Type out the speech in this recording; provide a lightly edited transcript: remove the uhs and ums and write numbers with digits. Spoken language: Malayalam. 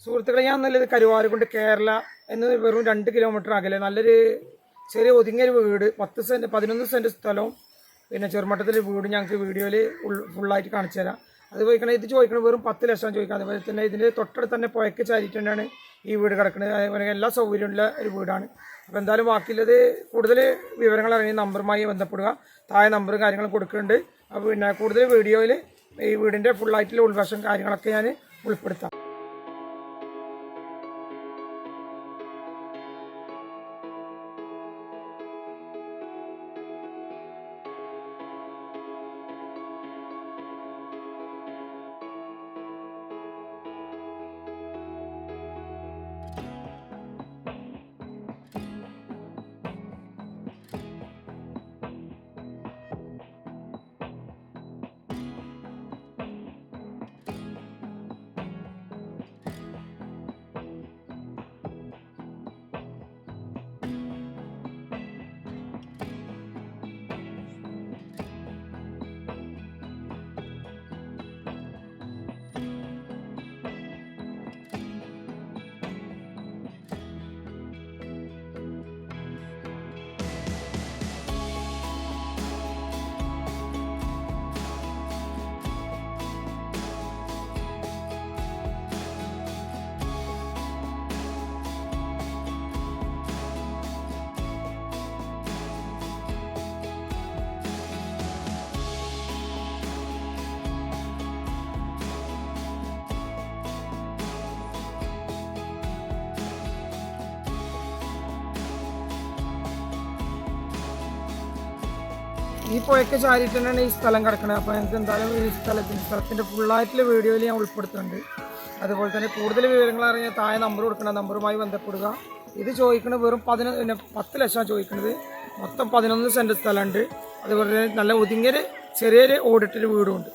സുഹൃത്തുക്കളെ, ഞാൻ നല്ലത് കരുവാരക്കുണ്ട് കേരള എന്ന് വെറും 2 കിലോമീറ്റർ അകലെ നല്ലൊരു ചെറിയ ഒതുങ്ങിയൊരു വീട് 11 സെൻറ്റ് സ്ഥലവും പിന്നെ ചെറുമട്ടത്തിലൊരു വീട് ഞങ്ങൾക്ക് വീഡിയോയിൽ ഫുള്ളായിട്ട് കാണിച്ചു തരാം. അത് ഇത് ചോദിക്കണം വെറും 10 ലക്ഷം ചോദിക്കാം. അതുപോലെ തന്നെ ഇതിൻ്റെ തൊട്ടടുത്ത് തന്നെ പുഴയ്ക്ക് ചാരിയിട്ടുണ്ടാണ് ഈ വീട് കിടക്കുന്നത്. അതേപോലെ എല്ലാ സൗകര്യമുള്ള ഒരു വീടാണ്. അപ്പോൾ എന്തായാലും ബാക്കിയുള്ളത് കൂടുതൽ വിവരങ്ങൾ അറിയാൻ നമ്പറുമായി ബന്ധപ്പെടുക. താഴെ നമ്പറും കാര്യങ്ങളും കൊടുക്കുന്നുണ്ട്. അപ്പോൾ പിന്നെ കൂടുതൽ വീഡിയോയിൽ ഈ വീടിൻ്റെ ഫുള്ളായിട്ടുള്ള ഉൾവശം കാര്യങ്ങളൊക്കെ ഞാൻ ഉൾപ്പെടുത്താം. ഈ പുഴയ്ക്ക് ചാരിയിട്ട് തന്നെയാണ് ഈ സ്ഥലം കിടക്കുന്നത്. അപ്പോൾ എനിക്ക് എന്തായാലും ഈ സ്ഥലത്തിൻ്റെ ഫുള്ളായിട്ടുള്ള വീഡിയോയിൽ ഞാൻ ഉൾപ്പെടുത്തുന്നുണ്ട്. അതുപോലെ തന്നെ കൂടുതൽ വിവരങ്ങൾ അറിയാൻ താഴെ നമ്പർ കൊടുക്കണം, നമ്പറുമായി ബന്ധപ്പെടുക. ഇത് ചോദിക്കുന്നത് വെറും 10 ലക്ഷം ചോദിക്കുന്നത്. മൊത്തം 11 സെൻറ്റ് സ്ഥലമുണ്ട്. അതുപോലെ തന്നെ നല്ല ഒതുങ്ങിയൊരു ചെറിയൊരു ഓടിട്ടൊരു വീടുമുണ്ട്.